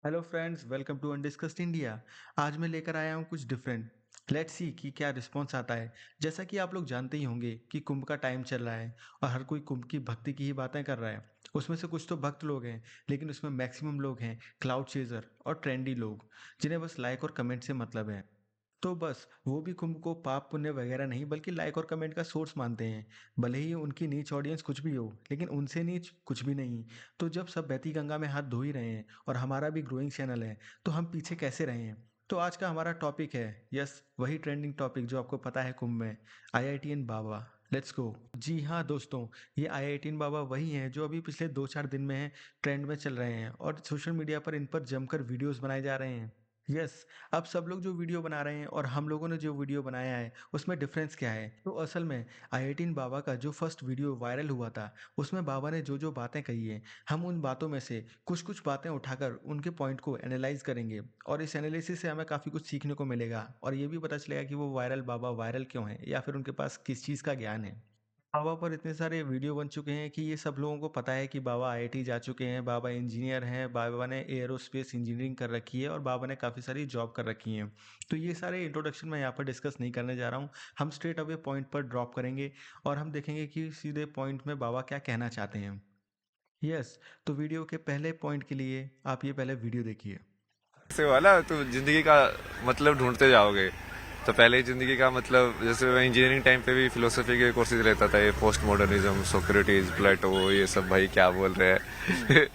Hello friends, welcome to undiscussed India. आज मैं लेकर आया हूँ कुछ डिफरेंट। लेट्स सी कि क्या रिस्पॉन्स आता है। जैसा कि आप लोग जानते ही होंगे कि कुंभ का टाइम चल रहा है और हर कोई कुंभ की भक्ति की ही बातें कर रहा है। उसमें से कुछ तो भक्त लोग हैं, लेकिन उसमें मैक्सिमम लोग हैं क्लाउड चेजर और ट्रेंडी लोग, जिन्हें बस लाइक और कमेंट से मतलब है। तो बस वो भी कुंभ को पाप पुण्य वगैरह नहीं बल्कि लाइक और कमेंट का सोर्स मानते हैं। भले ही उनकी नीच ऑडियंस कुछ भी हो, लेकिन उनसे नीच कुछ भी नहीं। तो जब सब बहती गंगा में हाथ धो ही रहे हैं और हमारा भी ग्रोइंग चैनल है, तो हम पीछे कैसे रहे हैं। तो आज का हमारा टॉपिक है, यस, वही ट्रेंडिंग टॉपिक जो आपको पता है कुंभ में, आईआईटीएन बाबा। Let's go. जी हाँ दोस्तों, ये आईआईटीएन बाबा वही हैं जो अभी पिछले 2-4 दिन में हैं, ट्रेंड में चल रहे हैं और सोशल मीडिया पर इन पर जमकर वीडियोस बनाए जा रहे हैं। यस, अब सब लोग जो वीडियो बना रहे हैं और हम लोगों ने जो वीडियो बनाया है उसमें डिफरेंस क्या है। तो असल में आईआईटीन बाबा का जो फर्स्ट वीडियो वायरल हुआ था, उसमें बाबा ने जो जो बातें कही हैं, हम उन बातों में से कुछ कुछ बातें उठाकर उनके पॉइंट को एनालाइज करेंगे और इस एनालिसिस से हमें काफ़ी कुछ सीखने को मिलेगा और ये भी पता चलेगा कि वो वायरल बाबा वायरल क्यों है या फिर उनके पास किस चीज़ का ज्ञान है। बाबा पर इतने सारे वीडियो बन चुके हैं कि ये सब लोगों को पता है कि बाबा आईआईटी जा चुके हैं, बाबा इंजीनियर हैं, बाबा ने एयरोस्पेस इंजीनियरिंग कर रखी है और बाबा ने काफ़ी सारी जॉब कर रखी हैं। तो ये सारे इंट्रोडक्शन मैं यहाँ पर डिस्कस नहीं करने जा रहा हूँ। हम स्ट्रेट अवे पॉइंट पर ड्रॉप करेंगे और हम देखेंगे कि सीधे पॉइंट में बाबा क्या कहना चाहते हैं। यस, तो वीडियो के पहले पॉइंट के लिए आप ये पहले वीडियो देखिए। से वाला तो जिंदगी का मतलब ढूंढते जाओगे। तो पहले ही जिंदगी का मतलब, जैसे मैं इंजीनियरिंग टाइम पे भी फिलोसफी के कोर्सेज लेता था, ये पोस्ट मॉडर्निज्म, सोक्रेटिस, प्लेटो, ये सब भाई क्या बोल रहे हैं।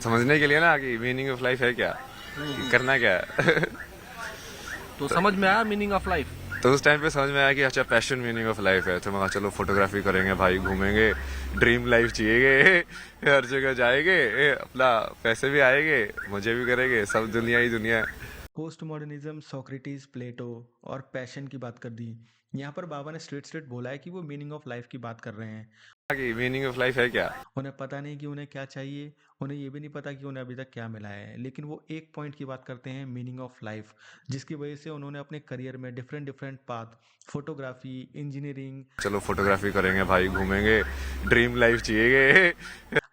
समझने के लिए ना कि मीनिंग ऑफ लाइफ है क्या, कि हम्म। करना क्या है। तो तो, समझ में आया मीनिंग ऑफ लाइफ। तो उस टाइम पे समझ में आया कि अच्छा पैशन मीनिंग ऑफ लाइफ है। तो मैं कहा चलो फोटोग्राफी करेंगे भाई, घूमेंगे, ड्रीम लाइफ जिएंगे, हर जगह जाएंगे, अपना पैसे भी आएंगे, मजे भी करेंगे, सब दुनिया ही दुनिया है। पोस्ट मॉडर्निज्म, सोक्रेटिस, प्लेटो और पैशन की बात कर दी। यहाँ पर बाबा ने स्ट्रेट स्ट्रेट बोला है कि वो मीनिंग ऑफ लाइफ की बात कर रहे हैं। कि मीनिंग ऑफ लाइफ है क्या। उन्हें पता नहीं कि उन्हें क्या चाहिए, उन्हें ये भी नहीं पता कि उन्हें अभी तक क्या मिला है, लेकिन वो एक पॉइंट की बात करते हैं, मीनिंग ऑफ लाइफ, जिसकी वजह से उन्होंने अपने करियर में different different path, photography, engineering, चलो फोटोग्राफी करेंगे भाई, घूमेंगे, ड्रीम लाइफ जिएंगे।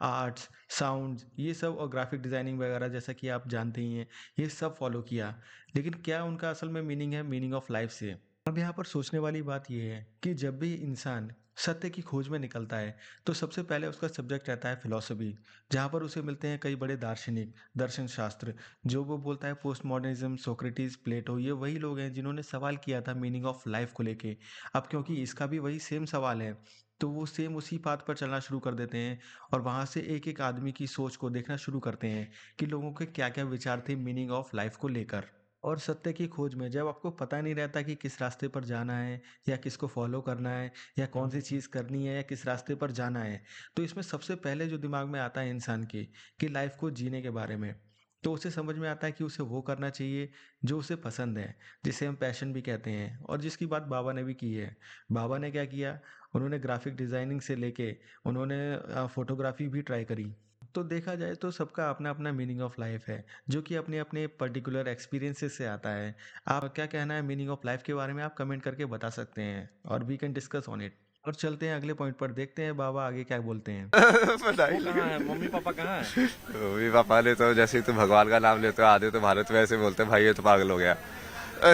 आर्ट्स, साउंड, ये सब और ग्राफिक डिजाइनिंग वगैरह, जैसा कि आप जानते ही हैं, ये सब फॉलो किया। लेकिन क्या उनका असल में मीनिंग है मीनिंग ऑफ लाइफ से। अब यहाँ पर सोचने वाली बात यह है कि जब भी इंसान सत्य की खोज में निकलता है, तो सबसे पहले उसका सब्जेक्ट रहता है फिलॉसफी, जहाँ पर उसे मिलते हैं कई बड़े दार्शनिक, दर्शन शास्त्र। जो वो बोलता है पोस्ट मॉडर्निज्म, सोक्रेटिस, प्लेटो, ये वही लोग हैं जिन्होंने सवाल किया था मीनिंग ऑफ लाइफ को लेके। अब क्योंकि इसका भी वही सेम सवाल है, तो वो सेम उसी बात पर चलना शुरू कर देते हैं और वहाँ से एक एक आदमी की सोच को देखना शुरू करते हैं कि लोगों के क्या क्या विचार थे मीनिंग ऑफ लाइफ को लेकर। और सत्य की खोज में जब आपको पता नहीं रहता कि किस रास्ते पर जाना है या किसको फॉलो करना है या कौन सी चीज़ करनी है या किस रास्ते पर जाना है, तो इसमें सबसे पहले जो दिमाग में आता है इंसान के, कि लाइफ को जीने के बारे में, तो उसे समझ में आता है कि उसे वो करना चाहिए जो उसे पसंद है, जिसे हम पैशन भी कहते हैं और जिसकी बात बाबा ने भी की है। बाबा ने क्या किया, उन्होंने ग्राफिक डिज़ाइनिंग से लेके उन्होंने फोटोग्राफी भी ट्राई करी। तो देखा जाए तो सबका अपना अपना मीनिंग ऑफ लाइफ है, जो कि अपने अपने पर्टिकुलर एक्सपीरियंसेस से आता है। आप क्या कहना है मीनिंग ऑफ लाइफ के बारे में, आप कमेंट करके बता सकते हैं और we can discuss on it. और चलते हैं अगले पॉइंट पर, देखते हैं बाबा आगे क्या बोलते हैं। पता ही वो कहाँ है, लगे। मम्मी पापा कहाँ है? मम्मी पापा ने तो जैसे ही तुम भगवान का नाम लेते हो, आधे तो भारत में ऐसे बोलते हैं भाई ये तो पागल हो गया।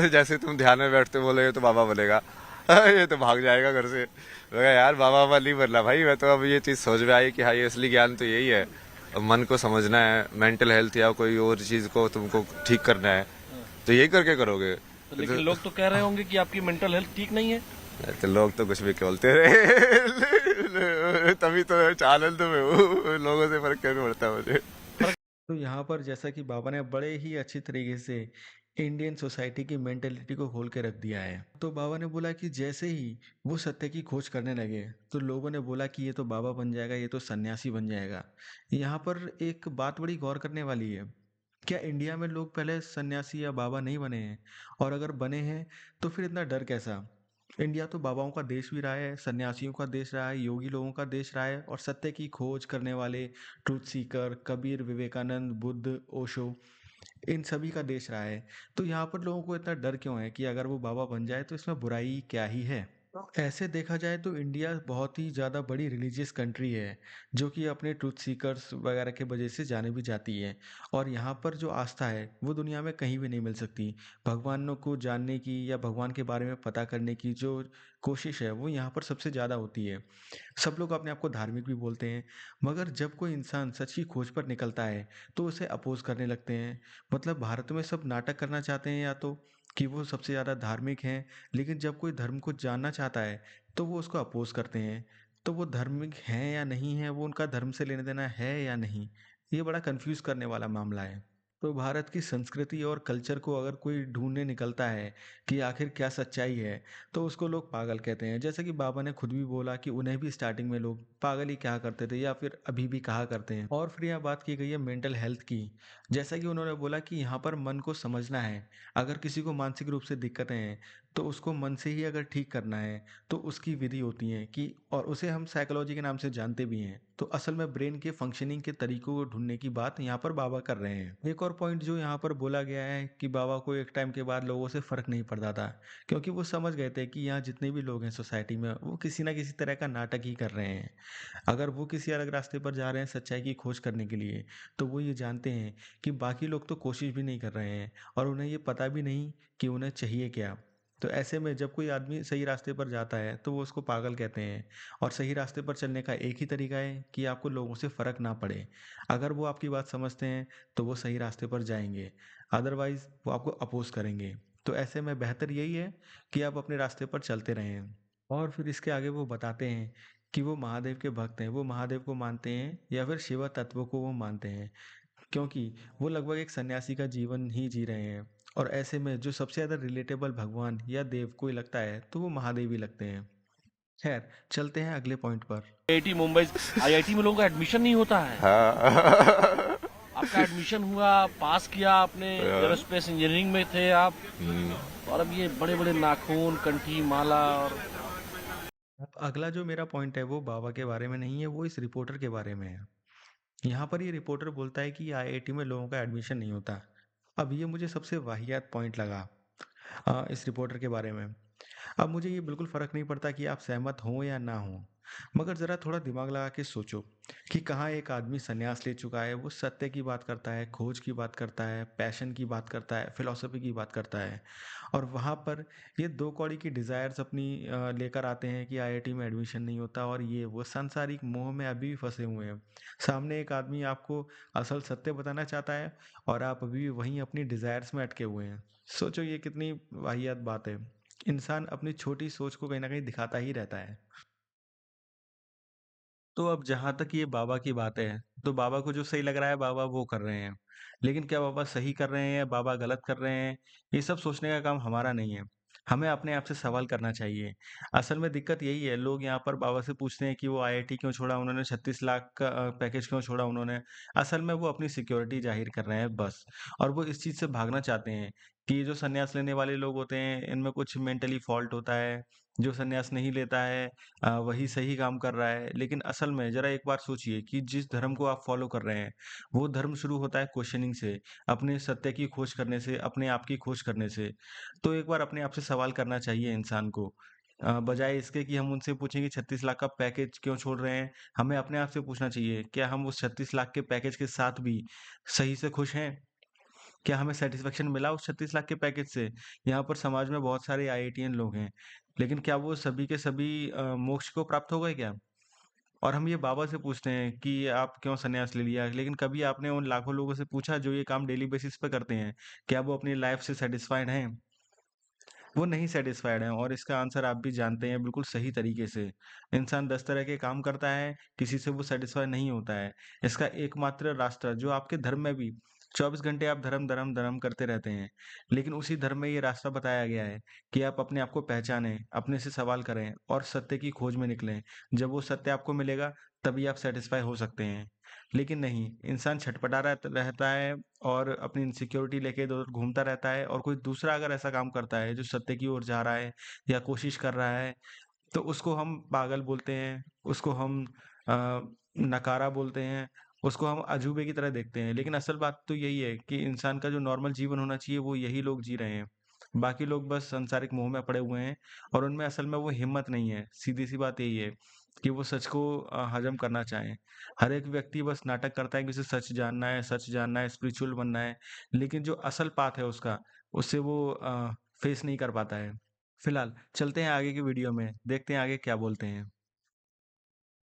जैसे तुम ध्यान में बैठते बोले ये तो बाबा बोलेगा। ये तो भाग जाएगा घर से। मैं कहा, यार बाबा बाबा नहीं बनना भाई, मैं तो अब ये चीज सोच में आई कि हाँ, ये असली ज्ञान तो यही है। अब मन को समझना है, मेंटल हेल्थ या कोई और चीज को तुमको ठीक करना है, तो यही करके करोगे। तो लेकिन लोग तो कह रहे होंगे कि आपकी मेंटल हेल्थ ठीक नहीं है। तो लोग तो कुछ भी बोलते रहे। तभी तो आनंद में हूँ, लोगों से फर्क नहीं पड़ता मुझे। तो यहाँ पर जैसा कि बाबा ने बड़े ही अच्छी तरीके से इंडियन सोसाइटी की मेंटेलिटी को खोल के रख दिया है। तो बाबा ने बोला कि जैसे ही वो सत्य की खोज करने लगे, तो लोगों ने बोला कि ये तो बाबा बन जाएगा, ये तो सन्यासी बन जाएगा। यहाँ पर एक बात बड़ी गौर करने वाली है, क्या इंडिया में लोग पहले सन्यासी या बाबा नहीं बने हैं? और अगर बने हैं, तो फिर इतना डर कैसा? इंडिया तो बाबाओं का देश भी रहा है, सन्यासियों का देश रहा है, योगी लोगों का देश रहा है और सत्य की खोज करने वाले ट्रूथ सीकर, कबीर, विवेकानंद, बुद्ध, ओशो, इन सभी का देश रहा है। तो यहाँ पर लोगों को इतना डर क्यों है कि अगर वो बाबा बन जाए तो इसमें बुराई क्या ही है? तो ऐसे देखा जाए तो इंडिया बहुत ही ज़्यादा बड़ी रिलीजियस कंट्री है, जो कि अपने ट्रुथ सीकर्स वगैरह के वजह से जानी भी जाती है। और यहाँ पर जो आस्था है, वो दुनिया में कहीं भी नहीं मिल सकती। भगवानों को जानने की या भगवान के बारे में पता करने की जो कोशिश है, वो यहाँ पर सबसे ज़्यादा होती है। सब लोग अपने आप को धार्मिक भी बोलते हैं, मगर जब कोई इंसान सच की खोज पर निकलता है, तो उसे अपोज़ करने लगते हैं। मतलब भारत में सब नाटक करना चाहते हैं या तो कि वो सबसे ज़्यादा धार्मिक हैं, लेकिन जब कोई धर्म को जानना चाहता है, तो वो उसको अपोज़ करते हैं। तो वो धार्मिक हैं या नहीं हैं, वो उनका धर्म से लेना-देना है या नहीं, ये बड़ा कन्फ्यूज़ करने वाला मामला है। तो भारत की संस्कृति और कल्चर को अगर कोई ढूँढने निकलता है कि आखिर क्या सच्चाई है, तो उसको लोग पागल कहते हैं। जैसे कि बाबा ने खुद भी बोला कि उन्हें भी स्टार्टिंग में लोग पागल ही कहा करते थे या फिर अभी भी कहा करते हैं। और फिर यहाँ बात की गई है मेंटल हेल्थ की। जैसा कि उन्होंने बोला कि यहाँ पर मन को समझना है। अगर किसी को मानसिक रूप से दिक्कतें हैं, तो उसको मन से ही अगर ठीक करना है, तो उसकी विधि होती है कि और उसे हम साइकोलॉजी के नाम से जानते भी हैं। तो असल में ब्रेन के फंक्शनिंग के तरीकों को ढूँढने की बात यहाँ पर बाबा कर रहे हैं। एक और पॉइंट जो यहाँ पर बोला गया है कि बाबा को एक टाइम के बाद लोगों से फ़र्क नहीं पड़ता था, क्योंकि वो समझ गए थे कि यहाँ जितने भी लोग हैं सोसाइटी में, वो किसी न किसी तरह का नाटक ही कर रहे हैं। अगर वो किसी अलग रास्ते पर जा रहे हैं सच्चाई की खोज करने के लिए, तो वो ये जानते हैं कि बाकी लोग तो कोशिश भी नहीं कर रहे हैं और उन्हें ये पता भी नहीं कि उन्हें चाहिए क्या। तो ऐसे में जब कोई आदमी सही रास्ते पर जाता है, तो वो उसको पागल कहते हैं और सही रास्ते पर चलने का एक ही तरीका है कि आपको लोगों से फ़र्क ना पड़े। अगर वो आपकी बात समझते हैं, तो वो सही रास्ते पर जाएँगे, अदरवाइज़ वो आपको अपोज़ करेंगे। तो ऐसे में बेहतर यही है कि आप अपने रास्ते पर चलते रहें। और फिर इसके आगे वो बताते हैं कि वो महादेव के भक्त हैं, वो महादेव को मानते हैं या फिर शिव तत्व को वो मानते हैं, क्योंकि वो लगभग एक सन्यासी का जीवन ही जी रहे हैं। और ऐसे में जो सबसे ज़्यादा रिलेटेबल भगवान या देव कोई लगता है, तो वो महादेव ही लगते हैं। खैर, चलते हैं अगले पॉइंट पर। आईआईटी मुंबई, आईआईटी में लोगों का एडमिशन नहीं होता है। हाँ। आपका एडमिशन हुआ, पास किया आपने, एरोस्पेस इंजीनियरिंग में थे आप, और अब ये बड़े बड़े नाखून, कंठी, माला और अब अगला जो मेरा पॉइंट है, वो बाबा के बारे में नहीं है, वो इस रिपोर्टर के बारे में है। यहाँ पर ये रिपोर्टर बोलता है कि आईआईटी में लोगों का एडमिशन नहीं होता। अब ये मुझे सबसे वाहियात पॉइंट लगा इस रिपोर्टर के बारे में। अब मुझे ये बिल्कुल फ़र्क नहीं पड़ता कि आप सहमत हों या ना हों, मगर ज़रा थोड़ा दिमाग लगा के सोचो कि कहाँ एक आदमी संन्यास ले चुका है, वो सत्य की बात करता है, खोज की बात करता है, पैशन की बात करता है, फ़िलॉसफ़ी की बात करता है, और वहाँ पर ये दो कौड़ी की डिज़ायर्स अपनी लेकर आते हैं कि आईआईटी में एडमिशन नहीं होता और ये वो सांसारिक मोह में अभी भी फँसे हुए हैं। सामने एक आदमी आपको असल सत्य बताना चाहता है और आप अभी भी वहीं अपनी डिज़ायर्स में अटके हुए हैं। सोचो ये कितनी वाहियात बात है। इंसान अपनी छोटी सोच को कहीं न कहीं दिखाता ही रहता है। तो अब जहाँ तक ये बाबा की बात है, तो बाबा को जो सही लग रहा है बाबा वो कर रहे हैं। लेकिन क्या बाबा सही कर रहे हैं या बाबा गलत कर रहे हैं, ये सब सोचने का काम हमारा नहीं है। हमें अपने आप से सवाल करना चाहिए। असल में दिक्कत यही है, लोग यहाँ पर बाबा से पूछते हैं कि वो आईआईटी क्यों छोड़ा उन्होंने, 36 लाख का पैकेज क्यों छोड़ा उन्होंने। असल में वो अपनी सिक्योरिटी ज़ाहिर कर रहे हैं बस। और वो इस चीज़ से भागना चाहते हैं कि जो संन्यास लेने वाले लोग होते हैं, इनमें कुछ मेंटली फ़ॉल्ट होता है। जो संन्यास नहीं लेता है वही सही काम कर रहा है। लेकिन असल में ज़रा एक बार सोचिए कि जिस धर्म को आप फ़ॉलो कर रहे हैं, वो धर्म शुरू होता है क्वेश्चनिंग से, अपने सत्य की खोज करने से, अपने आप की खोज करने से। तो एक बार अपने आप से सवाल करना चाहिए इंसान को। बजाय इसके कि हम उनसे पूछें कि 36 लाख का पैकेज क्यों छोड़ रहे हैं, हमें अपने आप से पूछना चाहिए, क्या हम उस 36 लाख के पैकेज के साथ भी सही से खुश हैं? क्या हमें सैटिस्फैक्शन मिला उस 36 लाख के पैकेज से? यहाँ पर समाज में बहुत सारे आईआईटीएन लोग हैं, लेकिन क्या वो सभी के सभी मोक्ष को प्राप्त हो गए क्या? और हम ये बाबा से पूछते हैं कि आप क्यों सन्यास ले लिया? लेकिन कभी आपने उन लाखों लोगों से पूछा जो ये काम डेली बेसिस पे करते हैं, क्या वो अपनी लाइफ से सैटिस्फाइड हैं? वो नहीं सैटिस्फाइड हैं और इसका आंसर आप भी जानते हैं बिल्कुल सही तरीके से। इंसान 10 तरह के काम करता है, किसी से वो सैटिस्फाई नहीं होता है। इसका एकमात्र रास्ता जो आपके धर्म में भी 24 घंटे आप धर्म, धर्म, धर्म करते रहते हैं। लेकिन उसी धर्म में ये रास्ता बताया गया है कि आप अपने आप को पहचानें, अपने से सवाल करें और सत्य की खोज में निकलें। जब वो सत्य आपको मिलेगा, तभी आप सैटिस्फाई हो सकते हैं। लेकिन नहीं, इंसान छटपटा रहता है और अपनी इनसिक्योरिटी लेके इधर-उधर घूमता रहता है और कोई दूसरा अगर ऐसा काम करता है जो सत्य की ओर जा रहा है या कोशिश कर रहा है, तो उसको हम पागल बोलते हैं, उसको हम अ, नकारा बोलते हैं, उसको हम अजूबे की तरह देखते हैं। लेकिन असल बात तो यही है कि इंसान का जो नॉर्मल जीवन होना चाहिए वो यही लोग जी रहे हैं। बाकी लोग बस सांसारिक मोह में पड़े हुए हैं और उनमें असल में वो हिम्मत नहीं है। सीधी-सी बात यही है कि वो सच को हज़म करना चाहें। हर एक व्यक्ति बस नाटक करता है कि उसे सच जानना है, स्पिरिचुअल बनना है, लेकिन जो असल पाथ है उसका, उससे वो फेस नहीं कर पाता है। फिलहाल चलते हैं आगे की वीडियो में, देखते हैं आगे क्या बोलते हैं।